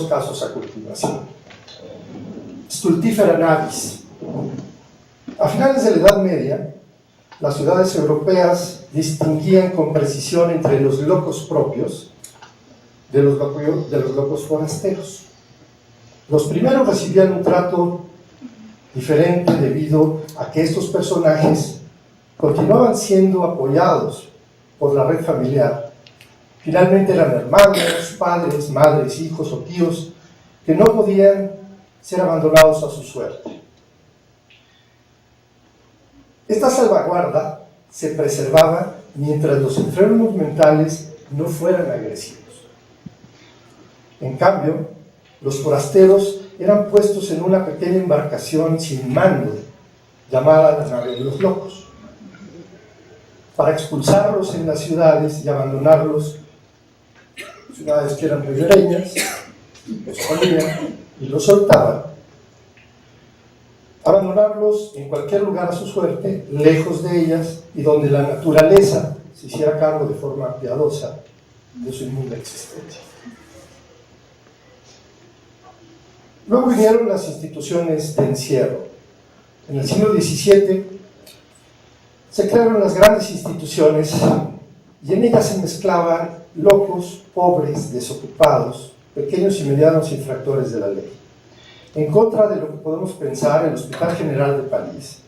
casos a continuación. Stultifera navis. A finales de la Edad Media, las ciudades europeas distinguían con precisión entre los locos propios de los locos forasteros. Los primeros recibían un trato diferente debido a que estos personajes continuaban siendo apoyados por la red familiar. Finalmente eran hermanos, padres, madres, hijos o tíos que no podían ser abandonados a su suerte. Esta salvaguarda se preservaba mientras los enfermos mentales no fueran agresivos. En cambio, los forasteros eran puestos en una pequeña embarcación sin mando, llamada la nave de los locos, para expulsarlos en las ciudades y abandonarlos, ciudades que eran ribereñas, los ponían y los soltaban, abandonarlos en cualquier lugar a su suerte, lejos de ellas, y donde la naturaleza se hiciera cargo de forma piadosa de su inmunda existencia. Luego vinieron las instituciones de encierro. En el siglo XVII se crearon las grandes instituciones y en ellas se mezclaban locos, pobres, desocupados, pequeños y medianos infractores de la ley. En contra de lo que podemos pensar, el Hospital General de París,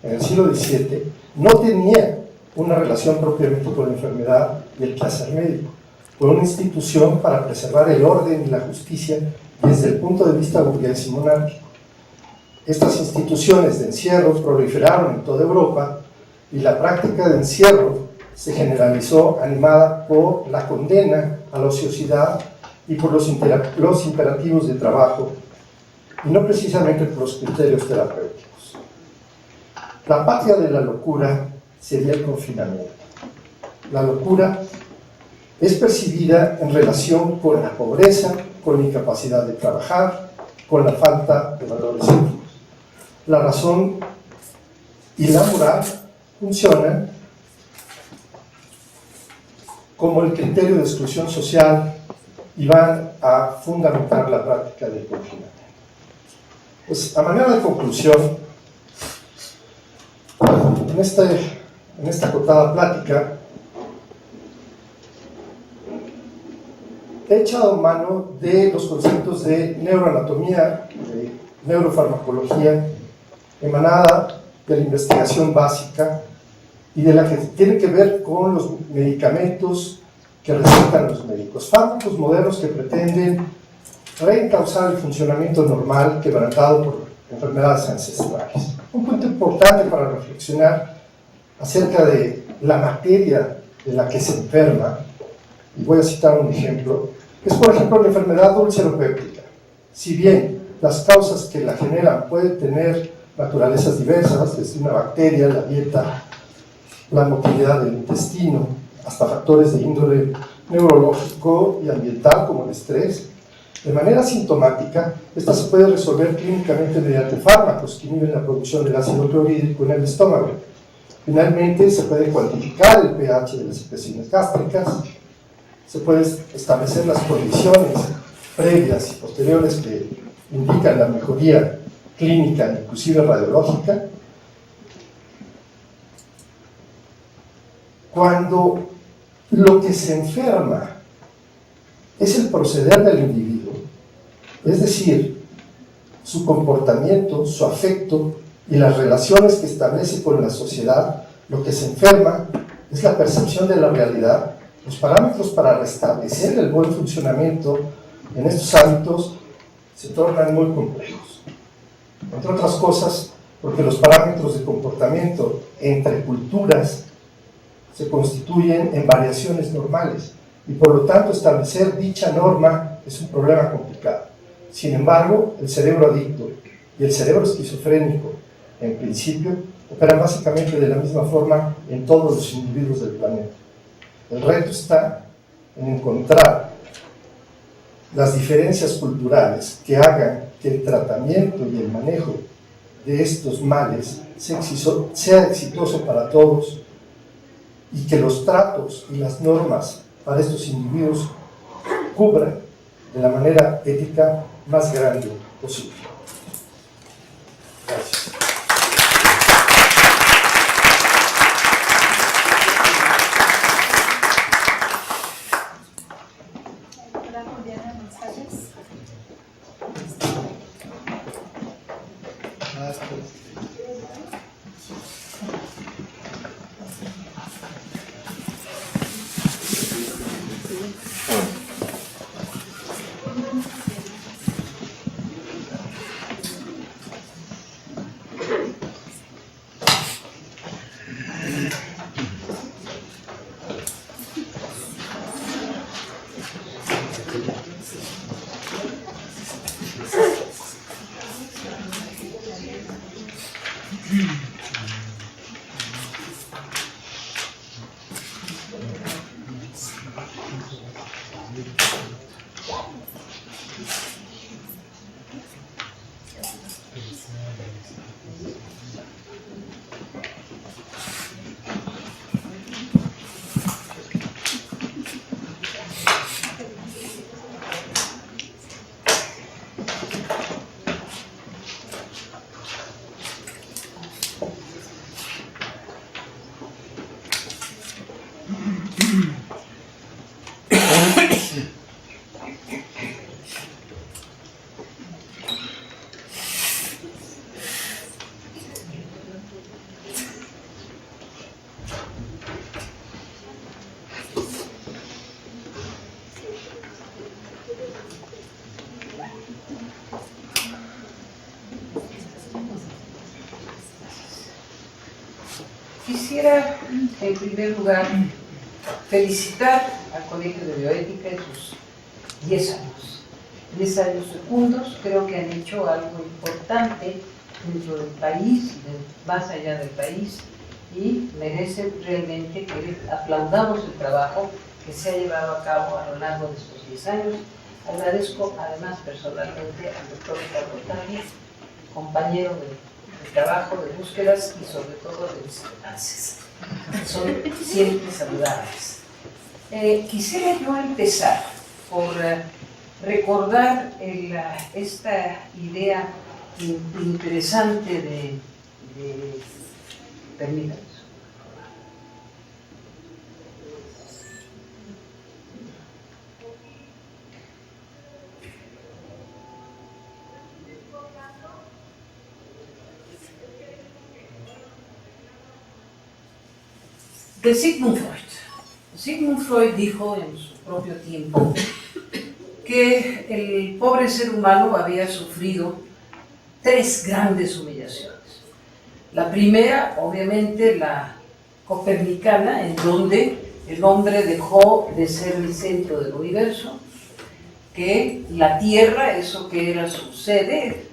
en el siglo XVII, no tenía una relación propiamente con la enfermedad y el quehacer médico. Fue una institución para preservar el orden y la justicia desde el punto de vista burgués y monárquico. Estas instituciones de encierro proliferaron en toda Europa y la práctica de encierro se generalizó animada por la condena a la ociosidad y por los imperativos de trabajo, y no precisamente por los criterios terapéuticos. La patria de la locura sería el confinamiento. La locura es percibida en relación con la pobreza, con la incapacidad de trabajar, con la falta de valores éticos. La razón y la moral funcionan como el criterio de exclusión social y van a fundamentar la práctica del confinamiento. Pues, a manera de conclusión, en esta acotada plática, he echado mano de los conceptos de neuroanatomía, de neurofarmacología, emanada de la investigación básica y de la que tiene que ver con los medicamentos que recetan los médicos, fármacos modernos que pretenden reencauzar el funcionamiento normal quebrantado por enfermedades ancestrales. Un punto importante para reflexionar acerca de la materia de la que se enferma, y voy a citar un ejemplo, es por ejemplo la enfermedad úlcero-péptica. Si bien las causas que la generan pueden tener naturalezas diversas, desde una bacteria, la dieta, la motilidad del intestino, hasta factores de índole neurológico y ambiental como el estrés, de manera sintomática, esta se puede resolver clínicamente mediante fármacos que inhiben la producción del ácido clorhídrico en el estómago. Finalmente, se puede cuantificar el pH de las secreciones gástricas, se pueden establecer las condiciones previas y posteriores que indican la mejoría clínica, inclusive radiológica. Cuando lo que se enferma es el proceder del individuo, es decir, su comportamiento, su afecto y las relaciones que establece con la sociedad, lo que se enferma es la percepción de la realidad. Los parámetros para restablecer el buen funcionamiento en estos ámbitos se tornan muy complejos. Entre otras cosas, porque los parámetros de comportamiento entre culturas se constituyen en variaciones normales y por lo tanto establecer dicha norma es un problema complicado. Sin embargo, el cerebro adicto y el cerebro esquizofrénico, en principio, operan básicamente de la misma forma en todos los individuos del planeta. El reto está en encontrar las diferencias culturales que hagan que el tratamiento y el manejo de estos males sea exitoso para todos y que los tratos y las normas para estos individuos cubran de la manera ética más grande posible. Gracias. Hola, Juliana González. Quisiera, en primer lugar, felicitar al Colegio de Bioética en sus 10 años. 10 años fecundos, creo que han hecho algo importante dentro del país, más allá del país, y merecen realmente que aplaudamos el trabajo que se ha llevado a cabo a lo largo de estos 10 años. Agradezco además personalmente al doctor Ricardo Otani, compañero de trabajo, de búsquedas y sobre todo de discrepancias. Son siempre saludables. Quisiera yo empezar por recordar esta idea interesante de permítanme. De Sigmund Freud. Sigmund Freud dijo en su propio tiempo que el pobre ser humano había sufrido 3 grandes humillaciones. La primera, obviamente, la copernicana, en donde el hombre dejó de ser el centro del universo, que la Tierra, eso que era su sede,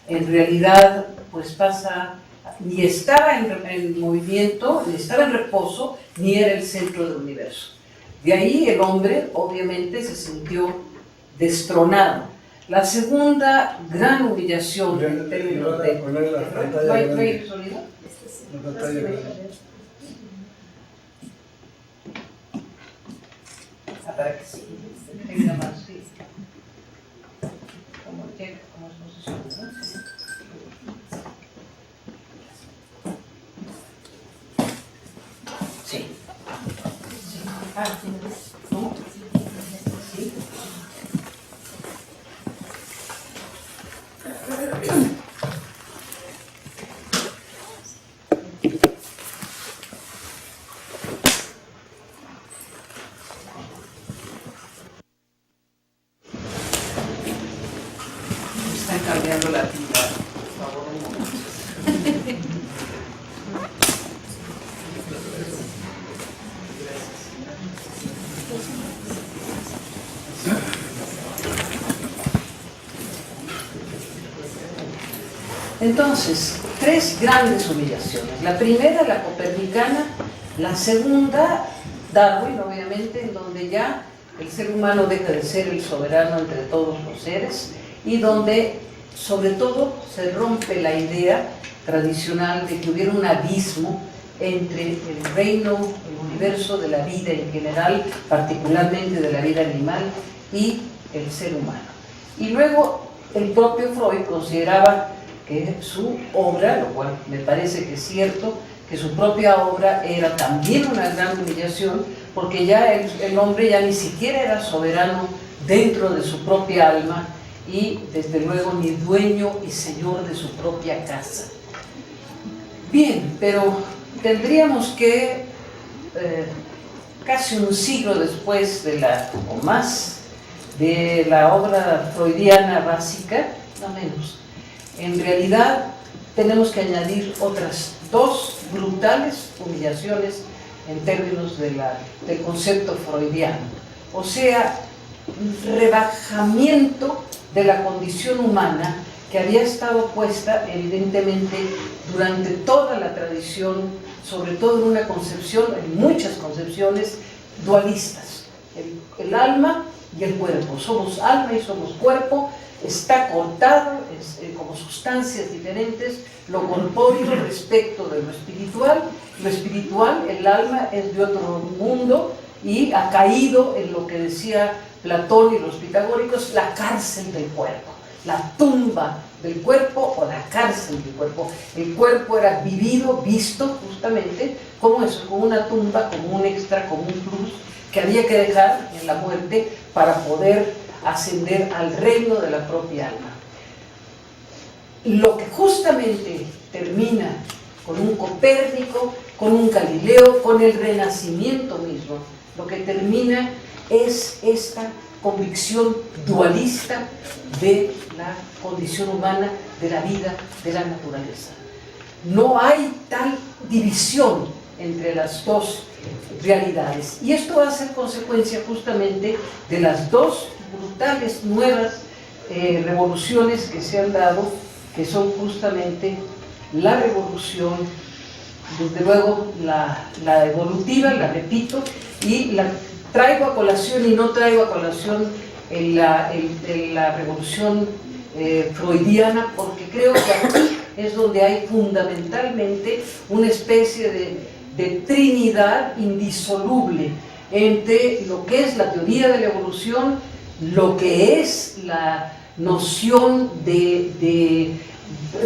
en realidad pues pasa, ni estaba en movimiento, ni estaba en reposo, ni era el centro del universo. De ahí el hombre obviamente se sintió destronado. La segunda gran humillación en términos de... ¿No hay sonido? La pantalla grande. Para que sí, tenga más, sí. Como es posición, ¿no? Sí. Sí. Ah, ¿no? Sí. Están cambiando la pila, por favor, un momento. Entonces, 3 grandes humillaciones. La primera, la copernicana; la segunda, Darwin, obviamente, en donde ya el ser humano deja de ser el soberano entre todos los seres y donde, sobre todo, se rompe la idea tradicional de que hubiera un abismo entre el reino, el universo de la vida en general, particularmente de la vida animal, y el ser humano. Y luego el propio Freud consideraba que su obra, lo cual me parece que es cierto, que su propia obra era también una gran humillación, porque ya el hombre ya ni siquiera era soberano dentro de su propia alma y desde luego ni dueño y señor de su propia casa. Bien, pero tendríamos que casi un siglo después o más de la obra freudiana básica, no menos, en realidad tenemos que añadir otras dos brutales humillaciones en términos del concepto freudiano, o sea, rebajamiento de la condición humana que había estado puesta evidentemente durante toda la tradición, sobre todo en una concepción, en muchas concepciones dualistas, el alma y el cuerpo. Somos alma y somos cuerpo, está cortado como sustancias diferentes, lo corpóreo respecto de lo espiritual, el alma es de otro mundo y ha caído en lo que decía Platón y los pitagóricos, la cárcel del cuerpo, la tumba del cuerpo o la cárcel del cuerpo. El cuerpo era vivido, visto justamente como eso, como una tumba, como un extra, como un plus que había que dejar en la muerte para poder ascender al reino de la propia alma. Lo que justamente termina con un Copérnico, con un Galileo, con el Renacimiento mismo, lo que termina es esta convicción dualista de la condición humana, de la vida, de la naturaleza. No hay tal división entre las dos realidades. Y esto va a ser consecuencia justamente de las dos brutales nuevas revoluciones que se han dado, que son justamente la revolución, desde luego la evolutiva, la repito, y la traigo a colación y no traigo a colación la revolución freudiana, porque creo que aquí es donde hay fundamentalmente una especie de trinidad indisoluble entre lo que es la teoría de la evolución, lo que es la noción de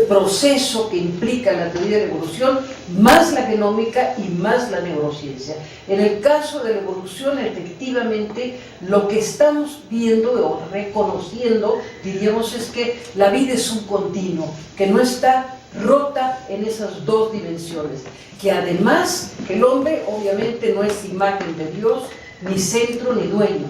proceso que implica la teoría de la evolución, más la genómica y más la neurociencia. En el caso de la evolución, efectivamente, lo que estamos viendo o reconociendo, diríamos, es que la vida es un continuo, que no está rota en esas dos dimensiones, que además que el hombre obviamente no es imagen de Dios, ni centro ni dueño,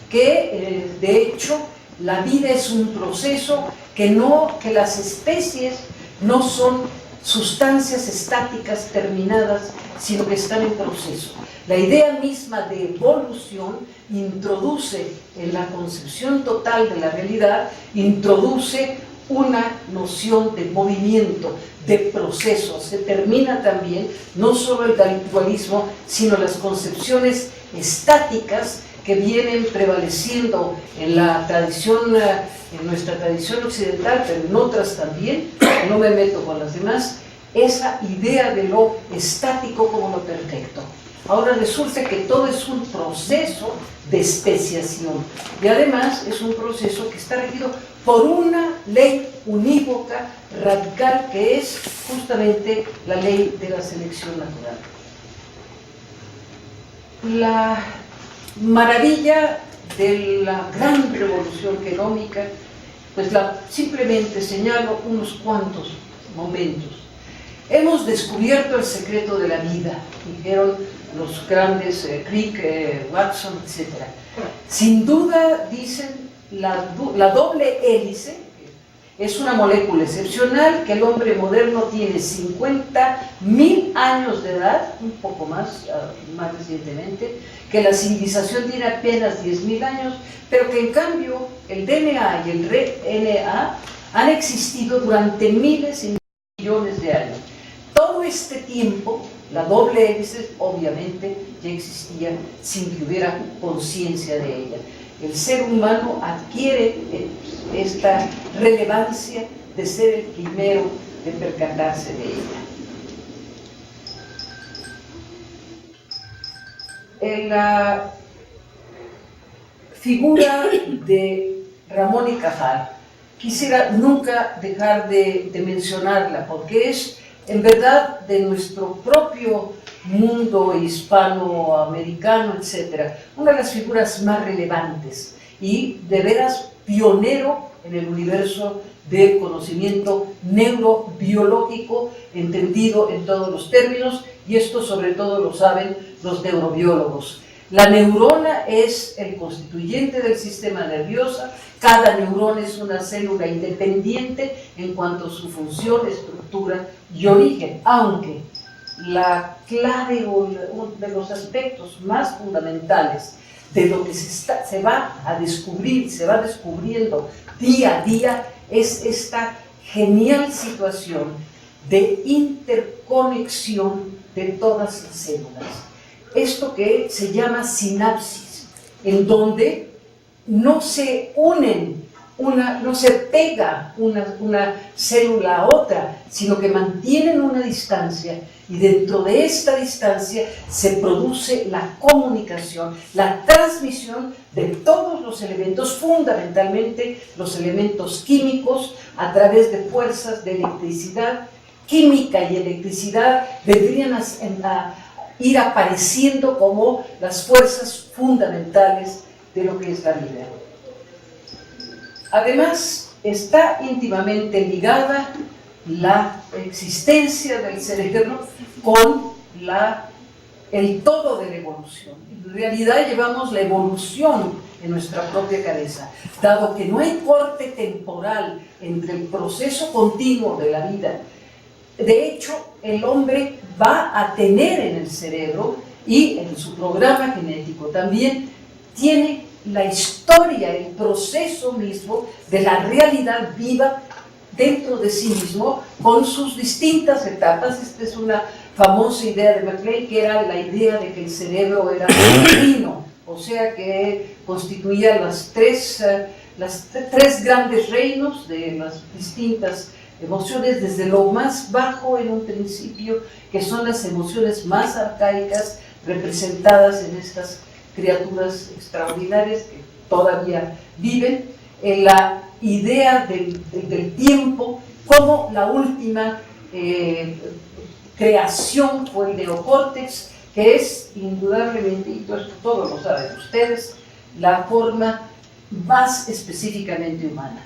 que de hecho la vida es un proceso, que las especies no son sustancias estáticas terminadas, sino que están en proceso. La idea misma de evolución introduce en la concepción total de la realidad, introduce una noción de movimiento, de proceso. Se termina también no solo el dualismo, sino las concepciones estáticas que vienen prevaleciendo en la tradición, en nuestra tradición occidental, pero en otras también, no me meto con las demás, esa idea de lo estático como lo perfecto. Ahora resulta que todo es un proceso de especiación y además es un proceso que está regido por una ley unívoca, radical, que es justamente la ley de la selección natural. La maravilla de la gran revolución genómica, pues simplemente señalo unos cuantos momentos. Hemos descubierto el secreto de la vida, dijeron los grandes Crick, Watson, etc. Sin duda, dicen, la doble hélice es una molécula excepcional, que el hombre moderno tiene 50.000 años de edad, un poco más recientemente, que la civilización tiene apenas 10.000 años, pero que en cambio el DNA y el RNA han existido durante miles y millones de años. Todo este tiempo, la doble hélice obviamente ya existía sin que hubiera conciencia de ella. El ser humano adquiere esta relevancia de ser el primero de percatarse de ella. figura de Ramón y Cajal quisiera nunca dejar de mencionarla, porque es en verdad de nuestro propio mundo hispanoamericano, etc., una de las figuras más relevantes y de veras pionero en el universo del conocimiento neurobiológico, entendido en todos los términos, y esto sobre todo lo saben los neurobiólogos. La neurona es el constituyente del sistema nervioso, cada neurona es una célula independiente en cuanto a su función, estructura y origen, aunque la clave o uno de los aspectos más fundamentales de lo que se va a descubrir, se va descubriendo día a día, es esta genial situación de interconexión de todas las células. Esto que se llama sinapsis, en donde no se unen, no se pega una célula a otra, sino que mantienen una distancia, y dentro de esta distancia se produce la comunicación, la transmisión de todos los elementos, fundamentalmente los elementos químicos, a través de fuerzas de electricidad. Química y electricidad vendrían a ir apareciendo como las fuerzas fundamentales de lo que es la vida. Además, está íntimamente ligada la existencia del cerebro con el todo de la evolución. En realidad llevamos la evolución en nuestra propia cabeza, dado que no hay corte temporal entre el proceso continuo de la vida. De hecho, el hombre va a tener en el cerebro y en su programa genético también tiene la historia, el proceso mismo de la realidad viva dentro de sí mismo, con sus distintas etapas. Esta es una famosa idea de MacLean, que era la idea de que el cerebro era reino, o sea que constituía los tres grandes reinos de las distintas emociones, desde lo más bajo en un principio, que son las emociones más arcaicas, representadas en estas criaturas extraordinarias que todavía viven, en la idea del tiempo como la última creación fue el neocórtex, que es indudablemente, y esto todos lo saben ustedes, la forma más específicamente humana.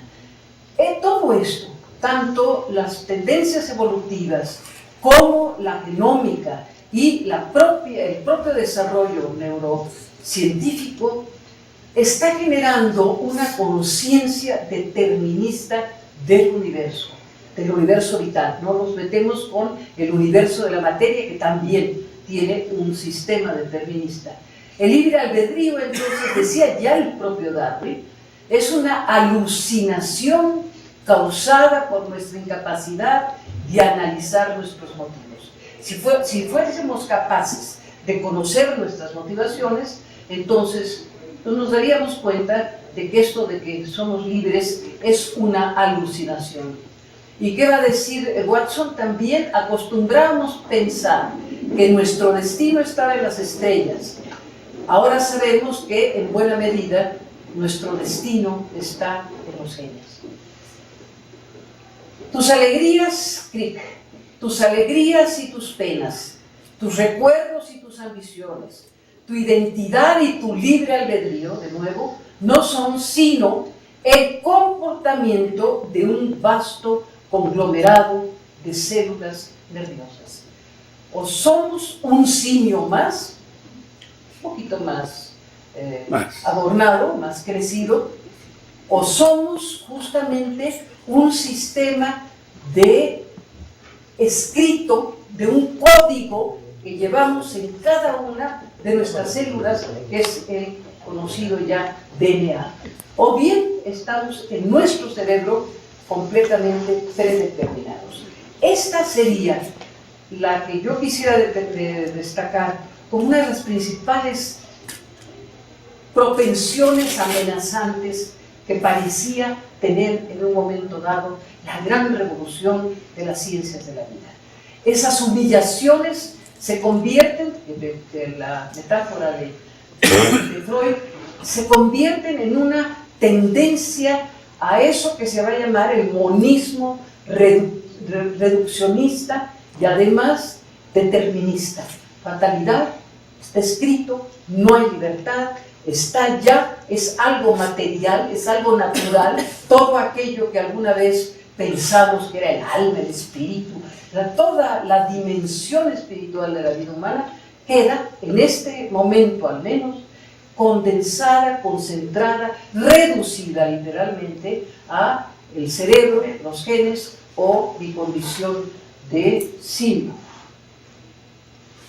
En todo esto, tanto las tendencias evolutivas como la genómica y el propio desarrollo neurocientífico está generando una conciencia determinista del universo vital. No nos metemos con el universo de la materia, que también tiene un sistema determinista. El libre albedrío, entonces, decía ya el propio Darwin, es una alucinación causada por nuestra incapacidad de analizar nuestros motivos. Si fuésemos capaces de conocer nuestras motivaciones, entonces nos daríamos cuenta de que esto de que somos libres es una alucinación. ¿Y qué va a decir Watson? También acostumbramos pensar que nuestro destino estaba en las estrellas. Ahora sabemos que en buena medida nuestro destino está en los genios. Tus alegrías, Crick, tus alegrías y tus penas, tus recuerdos y tus ambiciones, tu identidad y tu libre albedrío, de nuevo, no son sino el comportamiento de un vasto conglomerado de células nerviosas. O somos un simio más, un poquito más adornado, más crecido, o somos justamente un sistema de escrito, de un código que llevamos en cada una de nuestras células, que es el conocido ya DNA. O bien estamos en nuestro cerebro completamente predeterminados. Esta sería la que yo quisiera destacar como una de las principales propensiones amenazantes que parecía tener en un momento dado la gran revolución de las ciencias de la vida. Esas humillaciones se convierten, de la metáfora de Freud, se convierten en una tendencia a eso que se va a llamar el monismo reduccionista y además determinista. Fatalidad, está escrito, no hay libertad, está ya, es algo material, es algo natural, todo aquello que alguna vez pensamos que era el alma, el espíritu, toda la dimensión espiritual de la vida humana queda, en este momento al menos, condensada, concentrada, reducida literalmente a el cerebro, los genes o mi condición de simio.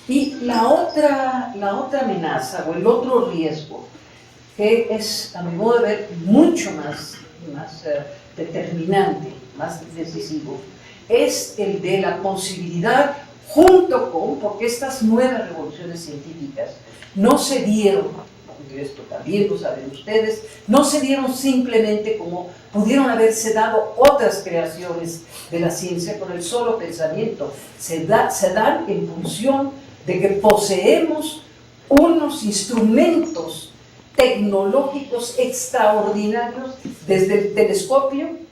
Y la otra amenaza o el otro riesgo, que es a mi modo de ver mucho más determinante, más decisivo, es el de la posibilidad, junto con, porque estas nuevas revoluciones científicas no se dieron, esto también lo saben ustedes, no se dieron simplemente como pudieron haberse dado otras creaciones de la ciencia con el solo pensamiento, se dan en función de que poseemos unos instrumentos tecnológicos extraordinarios, desde el telescopio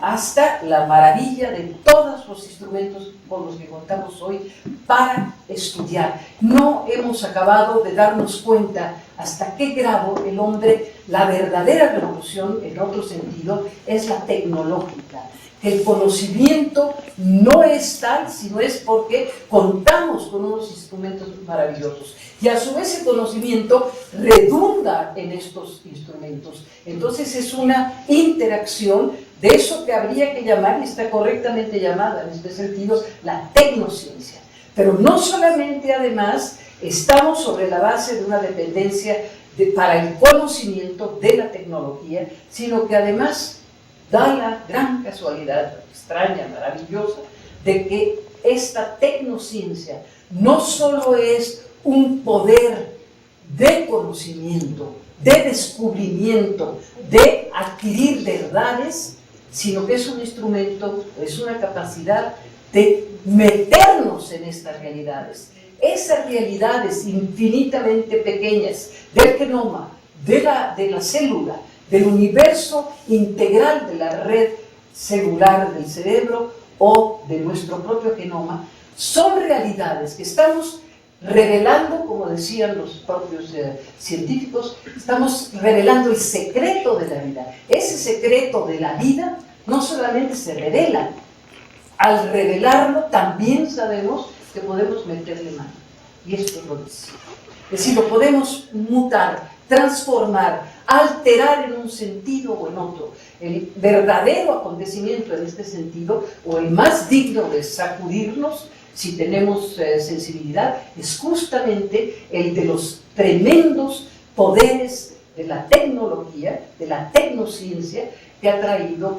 hasta la maravilla de todos los instrumentos con los que contamos hoy para estudiar. No hemos acabado de darnos cuenta hasta qué grado el hombre, la verdadera revolución, en otro sentido, es la tecnológica. El conocimiento no es tal, sino es porque contamos con unos instrumentos maravillosos. Y a su vez el conocimiento redunda en estos instrumentos. Entonces es una interacción de eso que habría que llamar, y está correctamente llamada en este sentido, la tecnociencia. Pero no solamente, además, estamos sobre la base de una dependencia para el conocimiento de la tecnología, sino que además da la gran casualidad, extraña, maravillosa, de que esta tecnociencia no solo es un poder de conocimiento, de descubrimiento, de adquirir verdades, sino que es un instrumento, es una capacidad de meternos en estas realidades. Esas realidades infinitamente pequeñas del genoma, de la célula, del universo integral de la red celular del cerebro o de nuestro propio genoma, son realidades que estamos revelando, como decían los propios científicos, estamos revelando el secreto de la vida. Ese secreto de la vida no solamente se revela, al revelarlo también sabemos que podemos meterle mano. Y esto lo dice. Es decir, lo podemos mutar, transformar, alterar en un sentido o en otro. El verdadero acontecimiento en este sentido, o el más digno de sacudirnos, si tenemos sensibilidad, es justamente el de los tremendos poderes de la tecnología, de la tecnociencia, que ha traído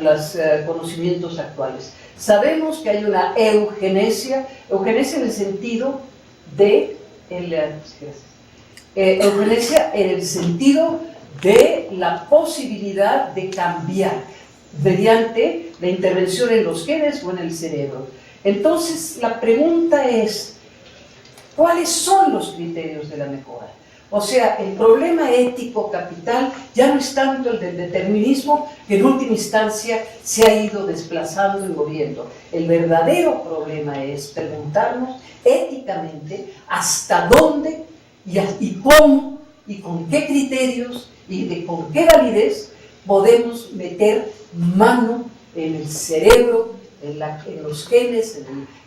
los conocimientos actuales. Sabemos que hay una eugenesia en el sentido de eugenesia en el sentido de la posibilidad de cambiar mediante la intervención en los genes o en el cerebro. Entonces, la pregunta es, ¿cuáles son los criterios de la mejora? O sea, el problema ético capital ya no es tanto el del determinismo, que en última instancia se ha ido desplazando y moviendo. El verdadero problema es preguntarnos éticamente hasta dónde y cómo y con qué criterios y con qué validez podemos meter mano en el cerebro, en los genes,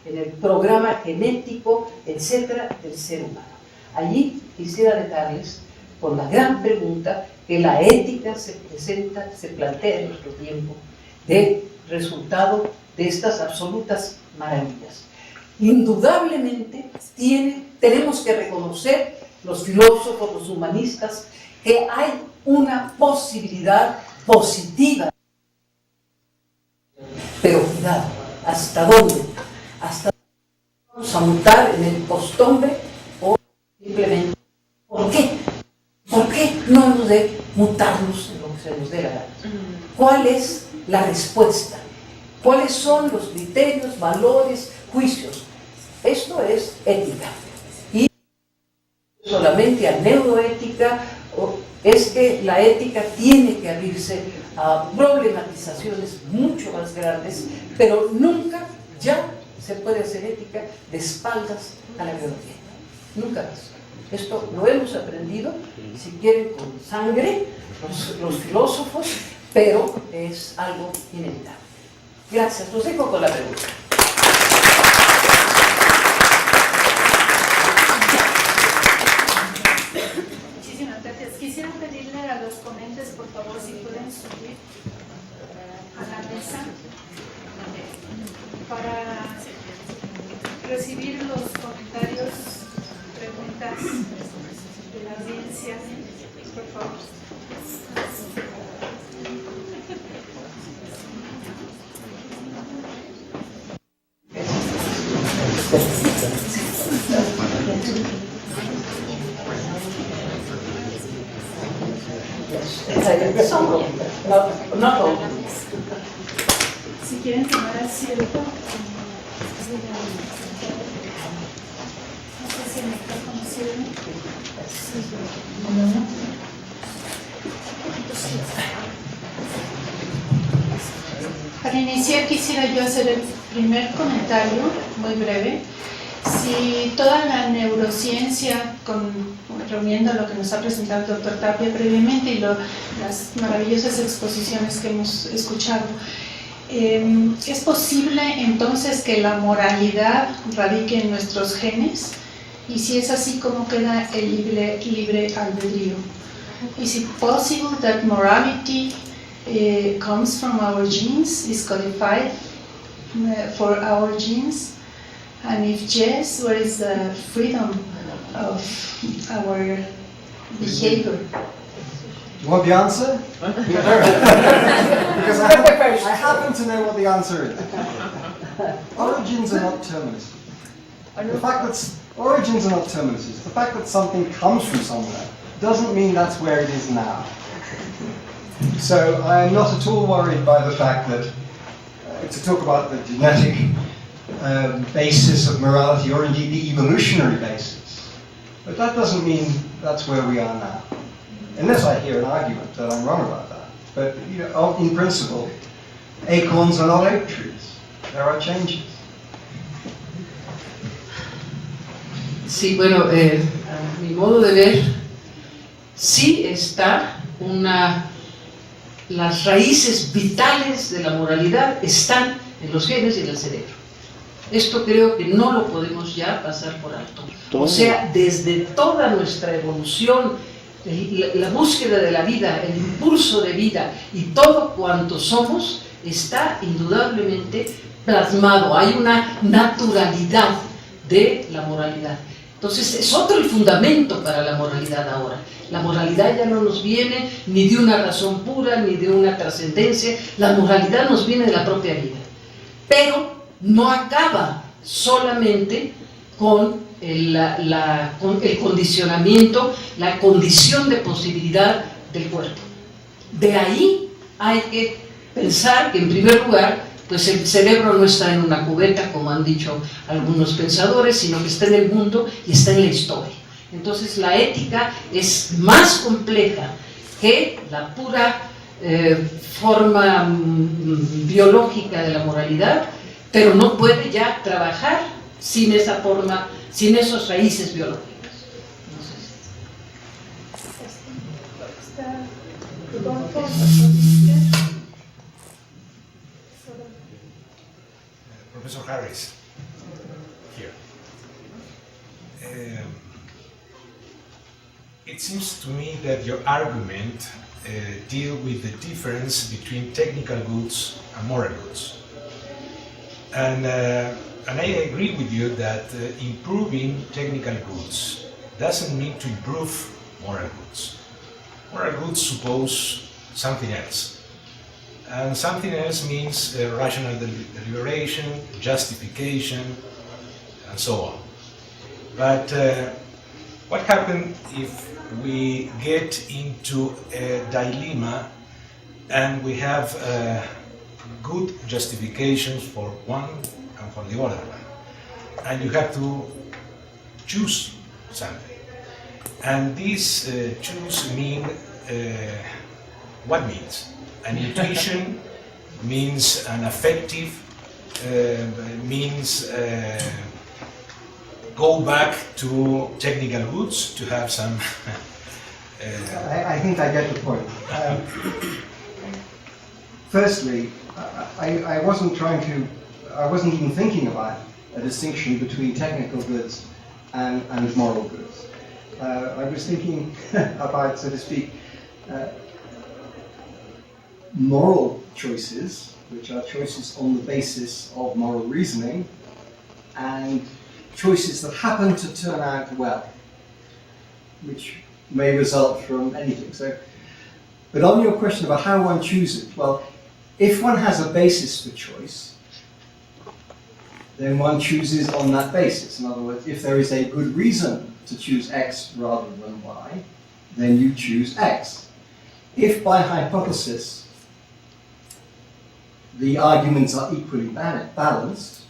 en el programa genético, etcétera, del ser humano. Allí quisiera dejarles con la gran pregunta que la ética se plantea en nuestro tiempo, de resultado de estas absolutas maravillas. Indudablemente tenemos que reconocer, los filósofos, los humanistas, que hay una posibilidad positiva. Pero cuidado, ¿hasta dónde? ¿Hasta dónde vamos a mutar en el posthombre o simplemente? ¿Por qué? ¿Por qué no hemos de mutarnos en lo que se nos dé la gana? ¿Cuál es la respuesta? ¿Cuáles son los criterios, valores, juicios? Esto es ética. Y solamente a neuroética es que la ética tiene que abrirse a problematizaciones mucho más grandes, pero nunca ya se puede hacer ética de espaldas a la biología. Nunca más. Esto lo hemos aprendido, si quieren, con sangre, los filósofos, pero es algo inevitable. Gracias, los dejo con la pregunta. Muchísimas gracias. Quisiera pedirle a los ponentes, por favor, si pueden subir a la mesa para recibir los comentarios, preguntas de la audiencia, por favor. No. Si quieren tomar asiento, no sé si el micrófono sirve. Para iniciar quisiera yo hacer el primer comentario, muy breve. Si toda la neurociencia, reuniendo lo que nos ha presentado el doctor Tapia previamente y las maravillosas exposiciones que hemos escuchado, ¿es posible entonces que la moralidad radique en nuestros genes? Y si es así, ¿cómo queda el libre albedrío? Is it possible that morality comes from our genes, is codified for our genes? And if yes, where is the freedom of our behavior? You want the answer? Because I happen to know what the answer is. Origins are not terminuses. The fact that origins are not terminuses, the fact that something comes from somewhere doesn't mean that's where it is now. So I am not at all worried by the fact that to talk about the genetic basis of morality, or indeed the evolutionary basis. But that doesn't mean that's where we are now. Unless I hear an argument that I'm wrong about that. But in principle, acorns are not oak trees. There are changes. Sí, bueno, a mi modo de ver, sí está las raíces vitales de la moralidad están en los genes y en el cerebro. Esto creo que no lo podemos ya pasar por alto. O sea, desde toda nuestra evolución, la búsqueda de la vida, el impulso de vida y todo cuanto somos está indudablemente plasmado. Hay una naturalidad de la moralidad. Entonces es otro el fundamento para la moralidad ahora. La moralidad ya no nos viene ni de una razón pura, ni de una trascendencia. La moralidad nos viene de la propia vida. Pero no acaba solamente con con el condicionamiento, la condición de posibilidad del cuerpo. De ahí hay que pensar que, en primer lugar, pues el cerebro no está en una cubeta, como han dicho algunos pensadores, sino que está en el mundo y está en la historia. Entonces la ética es más compleja que la pura forma biológica de la moralidad, pero no puede ya trabajar sin esa forma, sin esas raíces biológicas. Professor Harris, here. It seems to me that your argument deal with the difference between technical goods and moral goods. And I agree with you that improving technical goods doesn't mean to improve moral goods. Moral goods suppose something else. And something else means rational deliberation, justification, and so on. But what happens if we get into a dilemma and we have good justifications for one and for the other one, and you have to choose something, and these choose mean what means? An intuition means an affective, means go back to technical roots to have some. I think I get the point. Firstly, I wasn't even thinking about a distinction between technical goods and moral goods. I was thinking about, so to speak, moral choices, which are choices on the basis of moral reasoning, and choices that happen to turn out well, which may result from anything. So, but on your question about how one chooses, well, if one has a basis for choice, then one chooses on that basis. In other words, if there is a good reason to choose X rather than Y, then you choose X. If by hypothesis the arguments are equally balanced,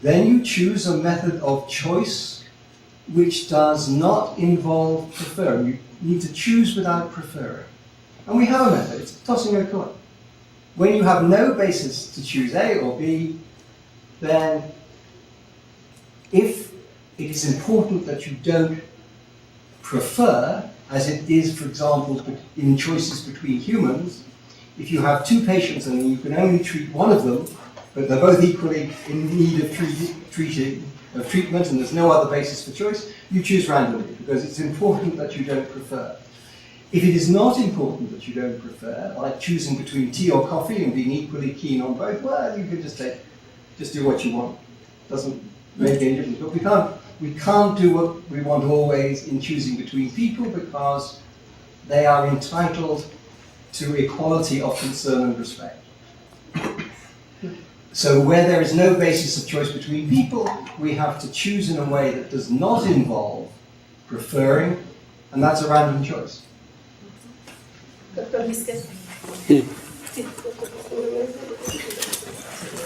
then you choose a method of choice which does not involve preferring. You need to choose without preferring. And we have a method, it's tossing a coin. When you have no basis to choose A or B, then if it is important that you don't prefer, as it is, for example, in choices between humans, if you have two patients and you can only treat one of them, but they're both equally in need of treatment and there's no other basis for choice, you choose randomly because it's important that you don't prefer. If it is not important that you don't prefer, like choosing between tea or coffee and being equally keen on both, well, you can just do what you want. Doesn't make any difference. But we can't do what we want always in choosing between people because they are entitled to equality of concern and respect. So where there is no basis of choice between people, we have to choose in a way that does not involve preferring, and that's a random choice. Doctor Vizquez. Sí.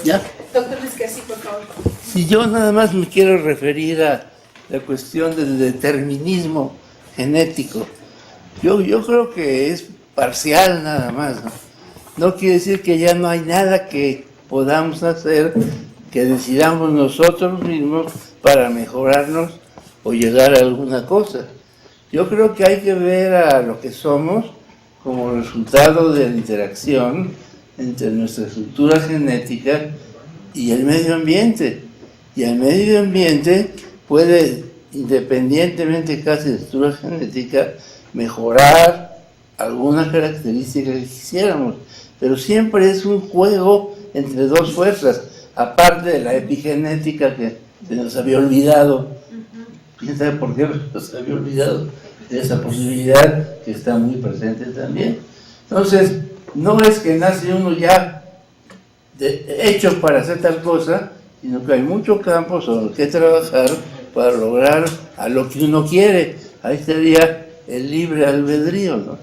¿Ya? Doctor Vizquez, sí, por favor. Si yo nada más me quiero referir a la cuestión del determinismo genético, yo creo que es parcial nada más, ¿no? No quiere decir que ya no hay nada que podamos hacer, que decidamos nosotros mismos para mejorarnos o llegar a alguna cosa. Yo creo que hay que ver a lo que somos como resultado de la interacción entre nuestra estructura genética y el medio ambiente. Y el medio ambiente puede, independientemente casi de la estructura genética, mejorar alguna característica que quisiéramos. Pero siempre es un juego entre dos fuerzas, aparte de la epigenética que se nos había olvidado. ¿Quién sabe por qué nos había olvidado de esa posibilidad que está muy presente también? Entonces, no es que nace uno ya hecho para hacer tal cosa, sino que hay mucho campo sobre el que trabajar para lograr a lo que uno quiere. Ahí estaría el libre albedrío, ¿no?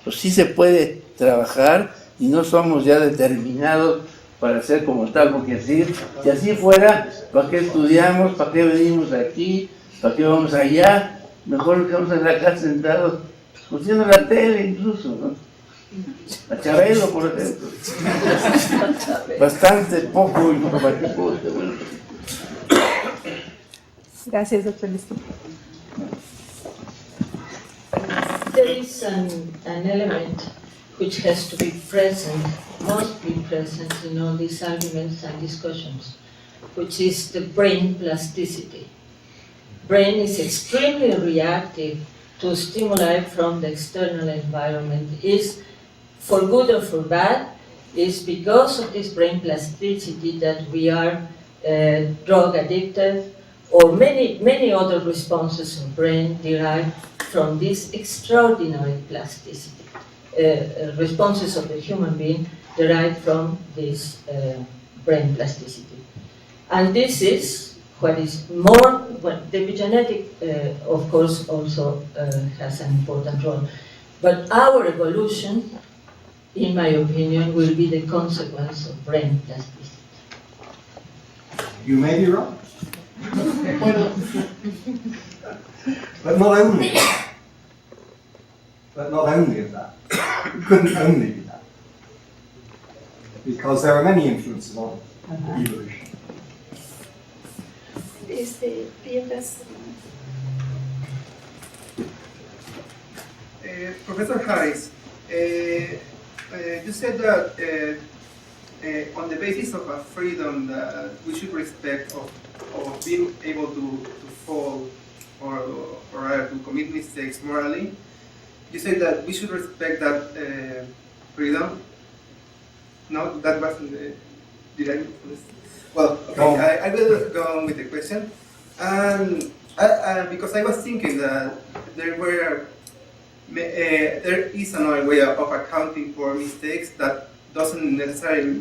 Pues sí se puede trabajar y no somos ya determinados para ser como tal, porque si así fuera, ¿para qué estudiamos? ¿Para qué venimos aquí? ¿Para qué vamos allá? Mejor nos quedamos en la casa sentados, escuchando la tele incluso, ¿no? A Chabelo, por ejemplo. Bastante poco informativo. Gracias, doctor Vizquez. There is an element which has to be present, must be present in all these arguments and discussions, which is the brain plasticity. Brain is extremely reactive to stimuli from the external environment. Is for good or for bad, is because of this brain plasticity that we are drug addicted, or many other responses of brain derived from this extraordinary plasticity. Responses of the human being derived from this brain plasticity. And this is what is more, well, the epigenetic, of course, also has an important role. But our evolution, in my opinion, will be the consequence of brain plasticity. You may be wrong. But not only. but not only of that. It couldn't only be that. Because there are many influences on evolution. Piedras. Professor Harris, you said that on the basis of a freedom that we should respect of being able to fall or to commit mistakes morally, you said that we should respect that freedom. No, that wasn't the. Did I? Well, okay, I will go on with the question. Because I was thinking that there is another way of accounting for mistakes that doesn't necessarily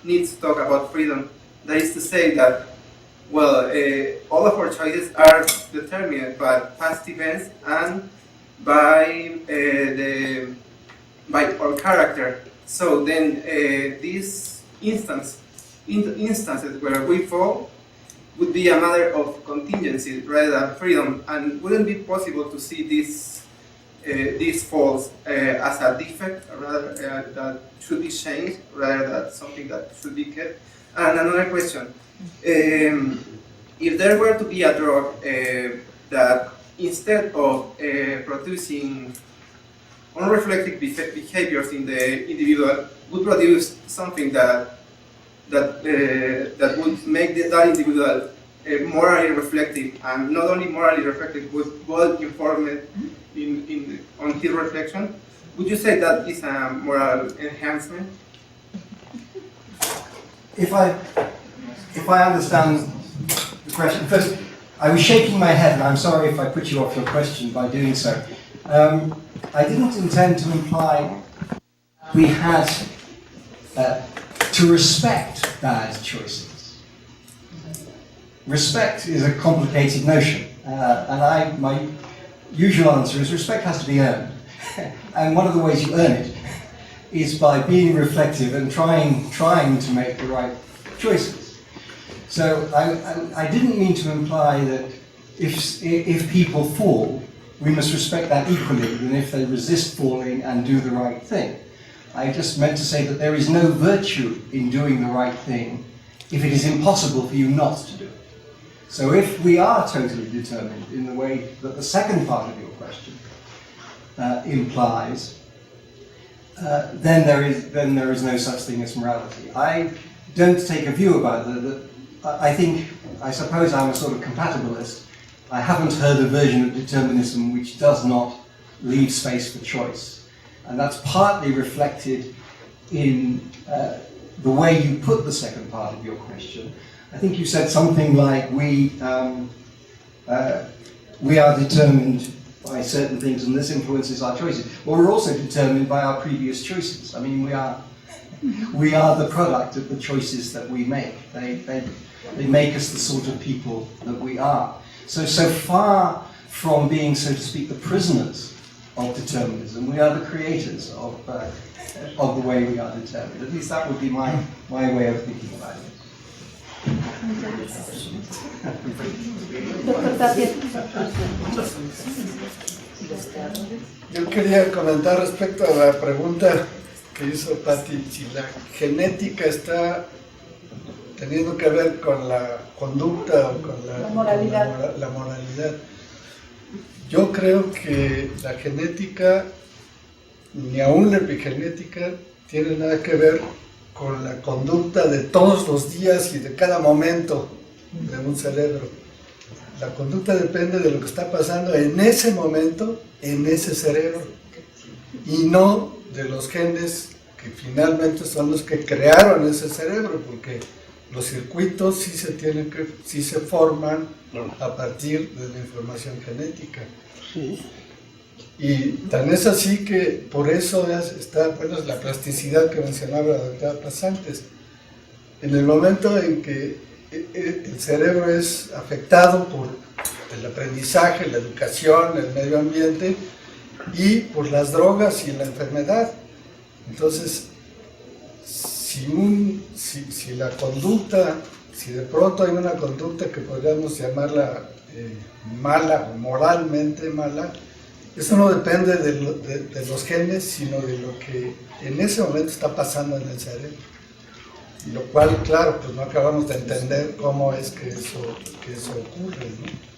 need to talk about freedom. That is to say that, well, all of our choices are determined by past events and by our character. So then these instances where we fall would be a matter of contingency rather than freedom, and wouldn't be possible to see these falls as a defect rather that should be changed rather than something that should be kept. And another question, if there were to be a drug that instead of producing unreflective behaviors in the individual would produce something that would make that individual morally reflective, and not only morally reflective, but well informed on his reflection, would you say that is a moral enhancement? If I understand the question, first, I was shaking my head, and I'm sorry if I put you off your question by doing so. I didn't intend to imply we had to respect bad choices. Respect is a complicated notion, and my usual answer is respect has to be earned. And one of the ways you earn it is by being reflective and trying to make the right choices. So I didn't mean to imply that if people fall, we must respect that equally than if they resist falling and do the right thing. I just meant to say that there is no virtue in doing the right thing if it is impossible for you not to do it. So if we are totally determined in the way that the second part of your question implies, then there is no such thing as morality. I don't take a view about that. I suppose I'm a sort of compatibilist. I haven't heard a version of determinism which does not leave space for choice. And that's partly reflected in the way you put the second part of your question. I think you said something like we are determined by certain things and this influences our choices. Well, we're also determined by our previous choices. I mean, we are the product of the choices that we make. They make us the sort of people that we are. So far from being, so to speak, the prisoners of determinism, we are the creators of the way we are determined. At least that would be my way of thinking about it. Doctor Tapia. Yo quería comentar respecto a la pregunta que hizo Patti, si la genética está teniendo que ver con la conducta o con la moralidad. Yo creo que la genética, ni aún la epigenética, tiene nada que ver con la conducta de todos los días y de cada momento de un cerebro. La conducta depende de lo que está pasando en ese momento, en ese cerebro, y no de los genes que finalmente son los que crearon ese cerebro, porque los circuitos sí se forman a partir de la información genética. Sí. Y tan es así que por eso está la plasticidad que mencionaba la doctora Pasantes. En el momento en que el cerebro es afectado por el aprendizaje, la educación, el medio ambiente y por las drogas y la enfermedad. Entonces, si la conducta, si de pronto hay una conducta que podríamos llamarla mala o moralmente mala, Eso no depende de los genes, sino de lo que en ese momento está pasando en el cerebro. Y lo cual, claro, pues no acabamos de entender cómo es que eso ocurre, ¿no?